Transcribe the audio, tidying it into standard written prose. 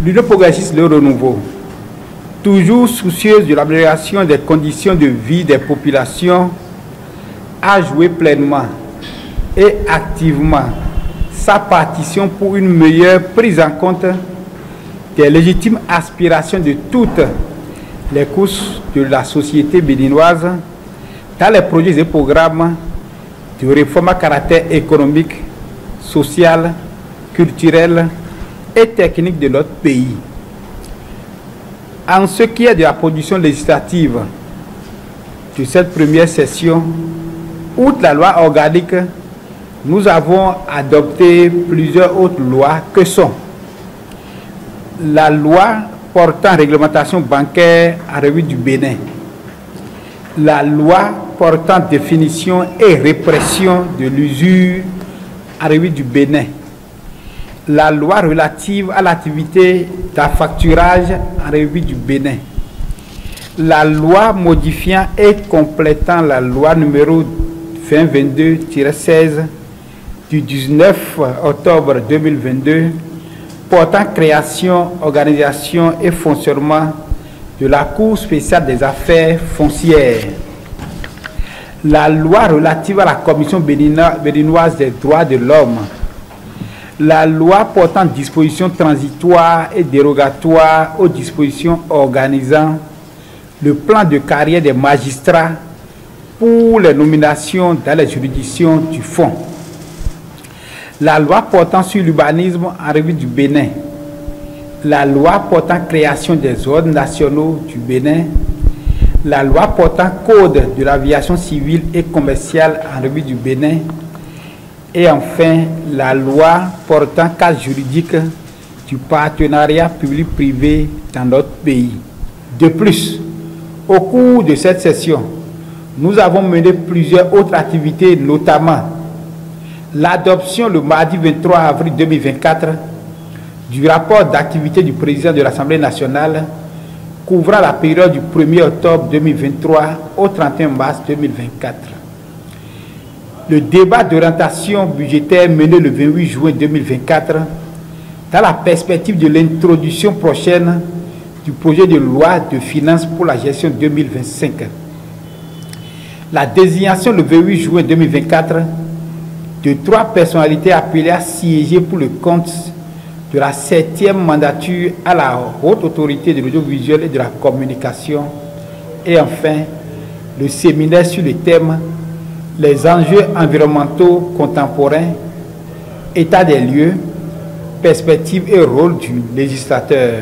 L'Union progressiste Le Renouveau, toujours soucieuse de l'amélioration des conditions de vie des populations, a joué pleinement et activement sa partition pour une meilleure prise en compte des légitimes aspirations de toutes les couches de la société béninoise dans les projets et programmes de réforme à caractère économique, social, culturel et technique de notre pays. En ce qui est de la production législative de cette première session, outre la loi organique, nous avons adopté plusieurs autres lois que sont la loi portant réglementation bancaire à République du Bénin, la loi portant définition et répression de l'usure à République du Bénin, la loi relative à l'activité d'affacturage en République du Bénin, la loi modifiant et complétant la loi numéro 2022-16 du 19 octobre 2022 portant création, organisation et fonctionnement de la Cour spéciale des affaires foncières, la loi relative à la Commission béninoise des droits de l'homme, la loi portant dispositions transitoires et dérogatoires aux dispositions organisant le plan de carrière des magistrats pour les nominations dans les juridictions du fonds, la loi portant sur l'urbanisme en République du Bénin, la loi portant création des ordres nationaux du Bénin, la loi portant code de l'aviation civile et commerciale en République du Bénin, et enfin la loi portant cadre juridique du partenariat public-privé dans notre pays. De plus, au cours de cette session, nous avons mené plusieurs autres activités, notamment l'adoption le mardi 23 avril 2024 du rapport d'activité du président de l'Assemblée nationale couvrant la période du 1er octobre 2023 au 31 mars 2024. Le débat d'orientation budgétaire mené le 28 juin 2024 dans la perspective de l'introduction prochaine du projet de loi de finances pour la gestion 2025. La désignation le 28 juin 2024 de 3 personnalités appelées à siéger pour le compte de la 7e mandature à la Haute Autorité de l'audiovisuel et de la communication. Et enfin, le séminaire sur le thème « Les enjeux environnementaux contemporains, état des lieux, perspectives et rôle du législateur ».